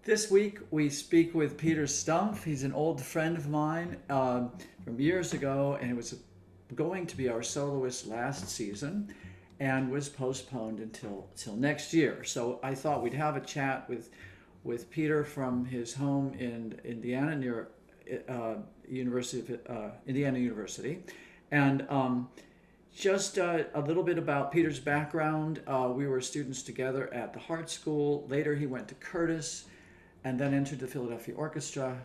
This week we speak with Peter Stumpf. He's an old friend of mine from years ago, and it was going to be our soloist last season and was postponed until next year. So I thought we'd have a chat with Peter from his home in Indiana near Indiana University, and just a little bit about Peter's background. We were students together at the Hart School. Later, he went to Curtis and then entered the Philadelphia Orchestra,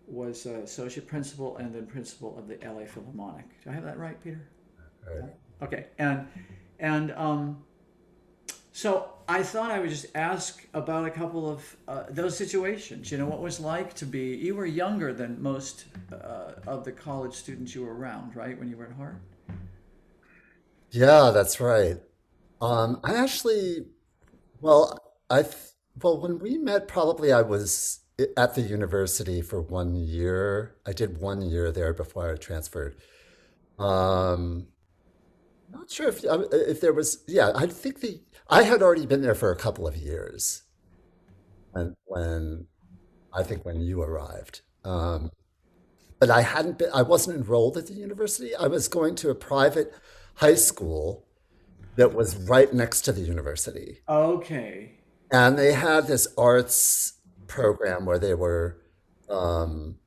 was associate principal and then principal of the LA Philharmonic. Do I have that right, Peter? Right. Yeah. Okay. And so I thought I would just ask about a couple of those situations. You know, what it was like to be, you were younger than most of the college students you were around, right, when you were at Hart? Yeah, that's right. I actually, well, I, well, when we met, probably I was at the university for 1 year. I did 1 year there before I transferred. Um, Not sure if there was, yeah, I had already been there for a couple of years when I think when you arrived. But I wasn't enrolled at the university. I was going to a private high school that was right next to the university. Okay. And they had this arts program where they were um,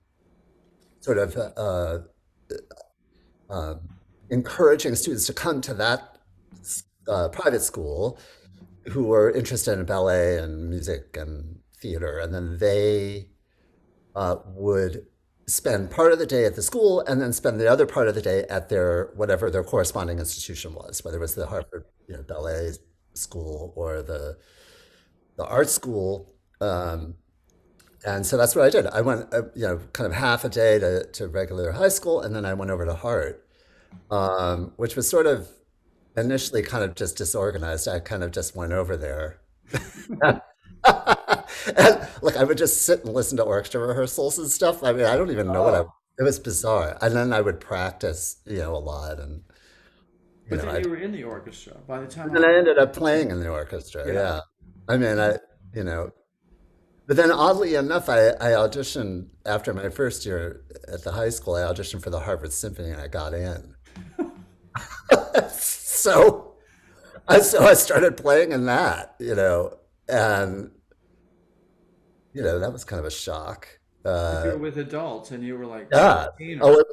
sort of um, encouraging students to come to that private school who were interested in ballet and music and theater. And then they would spend part of the day at the school and then spend the other part of the day at their whatever their corresponding institution was, whether it was the Harvard ballet school or the art school. And so that's what I did. I went, kind of half a day to regular high school, and then I went over to Hart, which was sort of initially kind of just disorganized. I kind of just went over there. And like I would just sit and listen to orchestra rehearsals and stuff. I mean, I don't even know Oh, it was bizarre. And then I would practice, a lot. And, but then I, you were in the orchestra by the time and then you, I ended up playing in the orchestra. yeah. Yeah. I mean, you know, but then oddly enough, I auditioned after my first year at the high school. I auditioned for the Harvard Symphony and I got in. So, so I started playing in that, and that was kind of a shock. But you Uh, were with adults and you were like yeah. 16 or Oh, it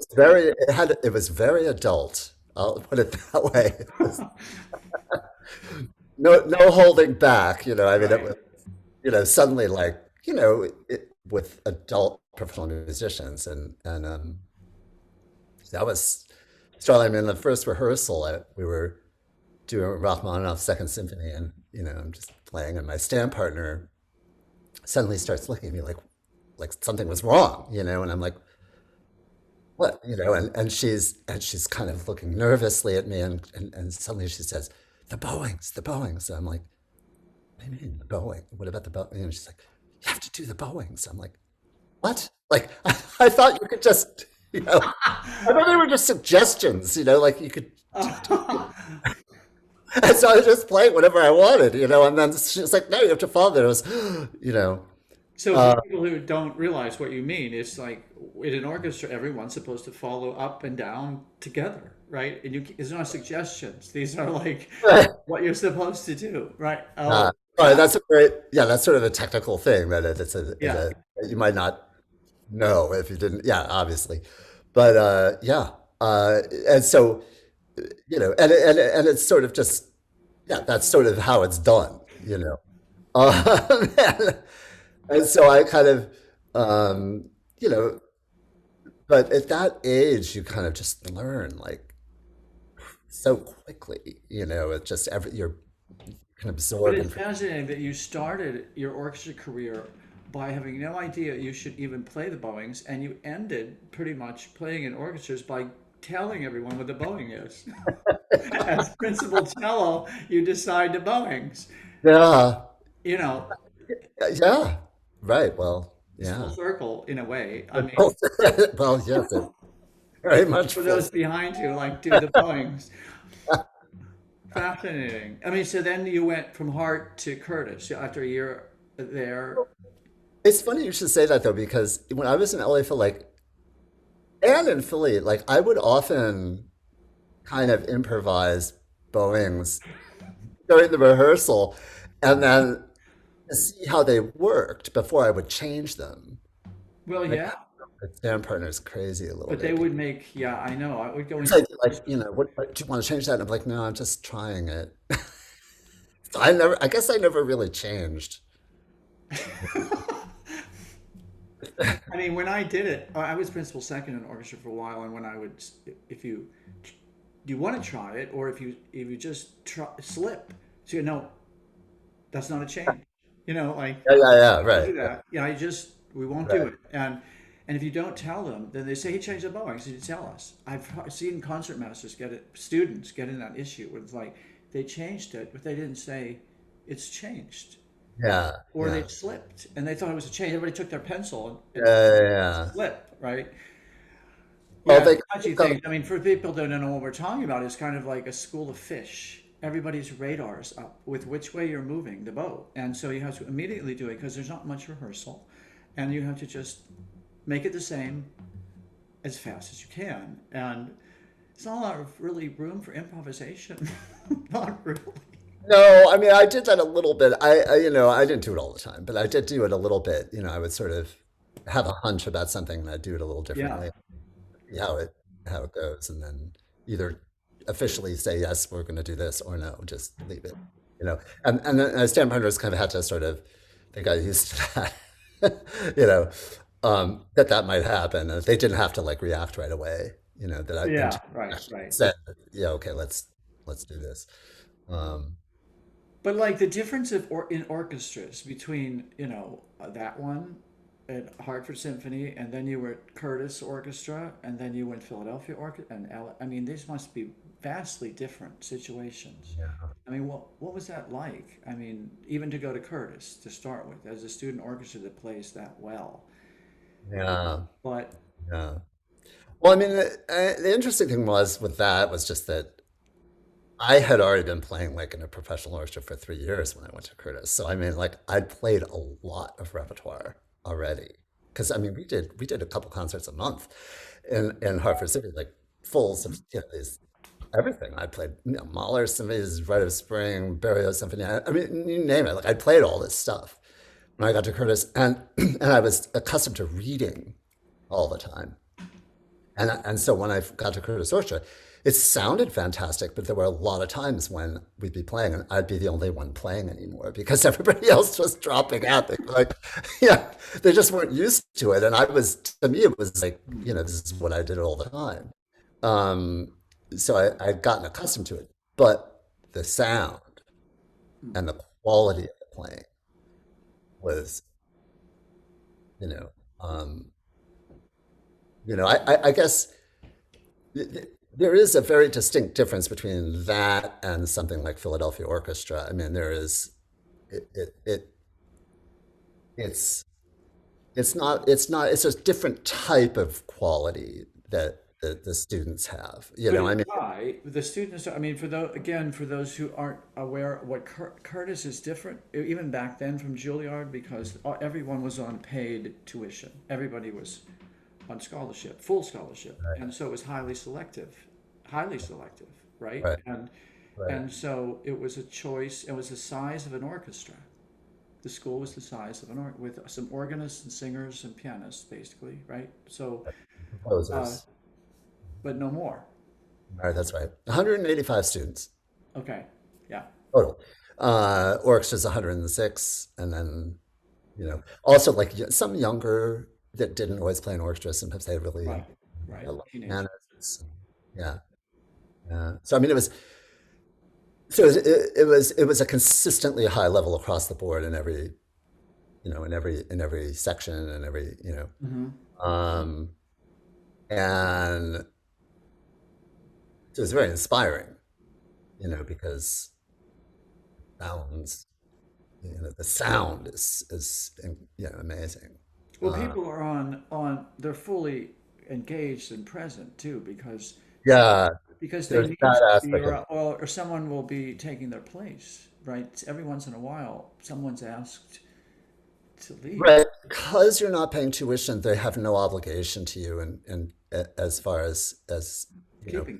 was very adult. I'll put it that way. It was something. no holding back. I mean, it Right. was, suddenly like, with adult professional musicians and that was starting. I mean, the first rehearsal, we were doing Rachmaninoff's Second Symphony, and I'm just playing, and my stand partner suddenly starts looking at me like something was wrong, and I'm like, what, and she's kind of looking nervously at me, and suddenly she says, the Bowings. And I'm like, what do you mean the Boeing? What about the Boeing? And she's like, you have to do the Bowings. I'm like, what? Like, I thought you could just, I thought they were just suggestions, like you could. And so I was just playing whatever I wanted, and then she was like, no, you have to follow it. It was, you know, So for uh, people who don't realize what you mean, it's like in an orchestra, everyone's supposed to follow up and down together, right? And it's not suggestions; these are like what you're supposed to do, right? Uh, Oh, oh, yeah, that's a great, yeah, that's sort of a technical thing that yeah. you might not know if you didn't, yeah, obviously. But yeah, and so, and it's sort of just, yeah, that's sort of how it's done. And, and so I kind of, um, you know, but at that age, you kind of just learn like so quickly, it's just you're can But absorb it's information. fascinating that you started your orchestra career by having no idea you should even play the bowings, and you ended pretty much playing in orchestras by telling everyone what the bowing is. As principal cello, you decide the bowings. Yeah. You know, Yeah, right. Well, it's full yeah. circle in a way. I mean, Well, well, yes, it very much for full. those behind you, like do the bowings. Fascinating. I mean, so then you went from Hart to Curtis after a year there. It's funny you should say that though, because when I was in LA for like, and in Philly, like I would often kind of improvise bowings during the rehearsal, and then to see how they worked before I would change them. Well, And it yeah, kind of drove the stand partners crazy a little but they bit. would make, yeah, I know. I would go It's into like what do you want to change that? And I'm like, no, I'm just trying it. So I guess I never really changed. I mean, when I did it, I was principal second in orchestra for a while, and when I would, if you want to try it, or if you just slip, so you know that's not a change. Like Yeah, yeah, yeah, don't right. do that. Yeah, we won't do Right. it. And if you don't tell them, then they say he changed the bowing. So you tell us. I've seen concertmasters students get in that issue where it's like they changed it, but they didn't say it's changed, Yeah, or they yeah. slipped and they thought it was a change. Everybody took their pencil and Yeah, yeah. slip, right? Well, Yeah, it's they a touchy thought, thing. I mean, for people who don't know what we're talking about, it's kind of like a school of fish. Everybody's radar's up with which way you're moving the boat. And so you have to immediately do it because there's not much rehearsal. And you have to just make it the same as fast as you can. And it's not a lot of really room for improvisation. Not really. no, I mean, I did that a little bit. I didn't do it all the time, but I did do it a little bit. I would sort of have a hunch about something and I'd do it a little Yeah. differently, see how it goes, and then either officially say yes, we're going to do this, or no, just leave it. And then stand partners kind of had to sort of they got used to that, that might happen. And they didn't have to like react right away. That I Yeah, right, intuitively right. said, yeah, okay, let's do this. Um, But like the difference in orchestras between that one at Hartford Symphony, and then you were at Curtis Orchestra, and then you went Philadelphia Orchestra, and I mean these must be vastly different situations. I mean, what was that like? I mean, even to go to Curtis to start with, as a student orchestra that plays that well, yeah, but yeah. Well, I mean, the interesting thing was just that I had already been playing like in a professional orchestra for 3 years when I went to Curtis. So I mean, like I'd played a lot of repertoire already. Because I mean, we did a couple concerts a month in Hartford City, like fulls of these everything. I played Mahler symphonies, Rite of Spring, Barrios Symphony. I mean, you name it. Like I played all this stuff when I got to Curtis, and and I was accustomed to reading all the time. And so when I got to Curtis Orchestra, it sounded fantastic, but there were a lot of times when we'd be playing and I'd be the only one playing anymore because everybody else was dropping out. They were like, yeah, they just weren't used to it. And to me, it was like, this is what I did all the time. Um, so I'd gotten accustomed to it. But the sound and the quality of the playing was, you know, um, I guess there is a very distinct difference between that and something like Philadelphia Orchestra. I mean, there is it's it's a different type of quality that the students have. but I mean, why the students? I mean, for those who aren't aware, what Curtis is different, even back then from Juilliard, because everyone was on paid tuition. Everybody was on scholarship, full scholarship, and so it was highly selective, right? right, And right. and so it was a choice. It was the size of an orchestra. The school was the size of an with some organists and singers and pianists, basically, right? So, uh, Composers. but no more. All right, that's right. 185 students Okay, yeah, total. Orchestra's 106, and then also like some younger that didn't always play in orchestra. Sometimes they really right, right. love Teenagers. pianists. Yeah, yeah. So I mean, it was a consistently high level across the board in every in every section and every Hmm. um, and it was very inspiring, because sounds the sound is amazing. Well, Uh, people are they're fully engaged and present too, yeah, because they there's need to that be, aspect of or someone will be taking their place, right? Every once in a while, someone's asked to leave. Right. Because you're not paying tuition, they have no obligation to you, and as far as you know, Keeping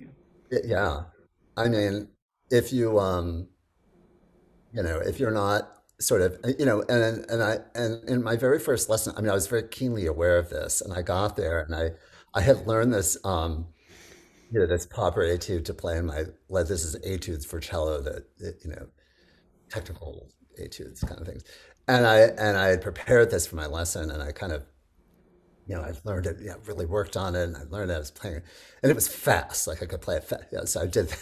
you. yeah. I mean, if you if you're not sort of, and in my very first lesson, I mean, I was very keenly aware of this, and I got there, and I had learned this, this proper etude to play in my, like, this is etudes for cello, technical etudes kind of things, and I had prepared this for my lesson, and I kind of, I learned it, really worked on it, and I learned it, I was playing it, and it was fast, like I could play it fast, so I did.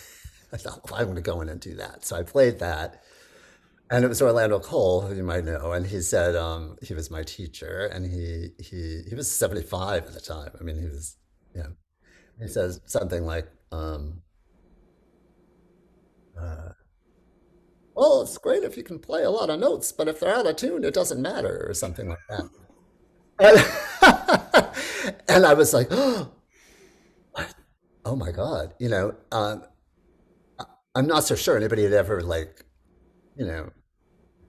I thought, well, I'm going to go in and do that, so I played that. And it was Orlando Cole, who you might know, and he said he was my teacher, and he was 75 at the time. I mean, he was, you know, he says something like, uh, "Well, it's great if you can play a lot of notes, but if they're out of tune, it doesn't matter," or something like that. And I was like, "Oh, oh my God," I'm not so sure anybody had ever like, you know,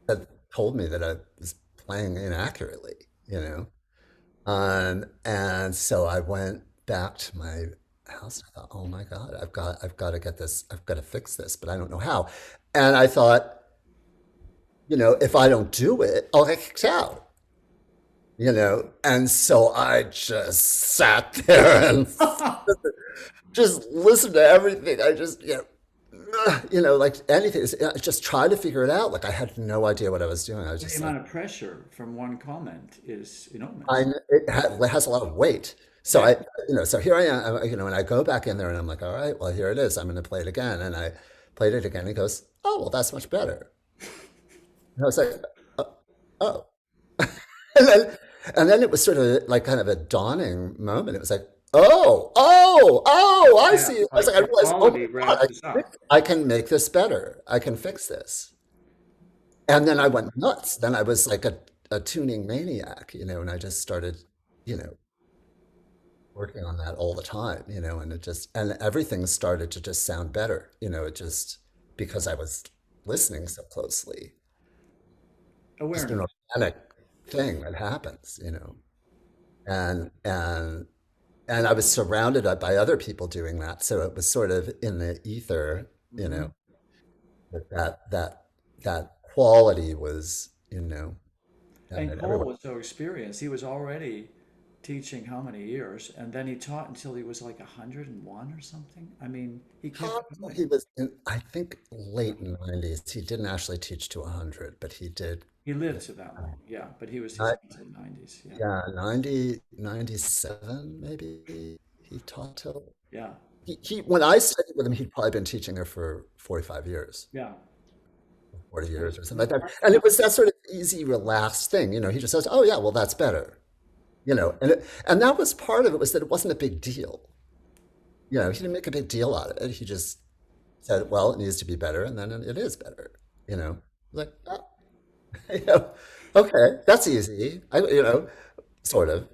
had told me that I was playing inaccurately, you know. And so I went back to my house. I thought, oh my God, I've got to get this, I've got to fix this, but I don't know how. And I thought, if I don't do it, I'll get kicked out, And so I just sat there and just listened to everything. I just, like anything, just try to figure it out. Like I had no idea what I was doing. I was The just like, amount of pressure from one comment is I enormous. it has a lot of weight. So Yeah. so here I am, and I go back in there and I'm like, all right, well, here it is. I'm going to play it again. And I played it again. He goes, oh, well, that's much better. And I was like, oh, oh. And then it was sort of like kind of a dawning moment. It was like, oh, I Yeah. see. I was Like like, I the realized, oh quality my God, ramps up. I can make this better. I can fix this. And then I went nuts. Then I was like a tuning maniac, and I just started, you know, working on that all the time, and everything started to just sound better, it just, because I was listening so closely, just an Awareness. organic thing that happens, and and I was surrounded by other people doing that. So it was sort of in the ether, Hmm. that quality was, And evident Cole everywhere. was so experienced. He was already teaching how many years? And then he taught until he was like 101 or something. I mean, he kept going. He was in, I think, late 90s. He didn't actually teach to 100, but he did. He lived to that long. Yeah. But he was I, teaching until 90s. Yeah. yeah, 97 maybe he taught till. Yeah. When I studied with him, he'd probably been teaching there for 45 years, Yeah. 40 So years or something he's like that. part And of it was that sort of easy, relaxed thing. He just says, oh, yeah, well, that's better. And that was part of it, was that it wasn't a big deal. He didn't make a big deal out of it. He just said, well, it needs to be better. And then it is better, like, oh, you know, okay, that's easy. Sort of.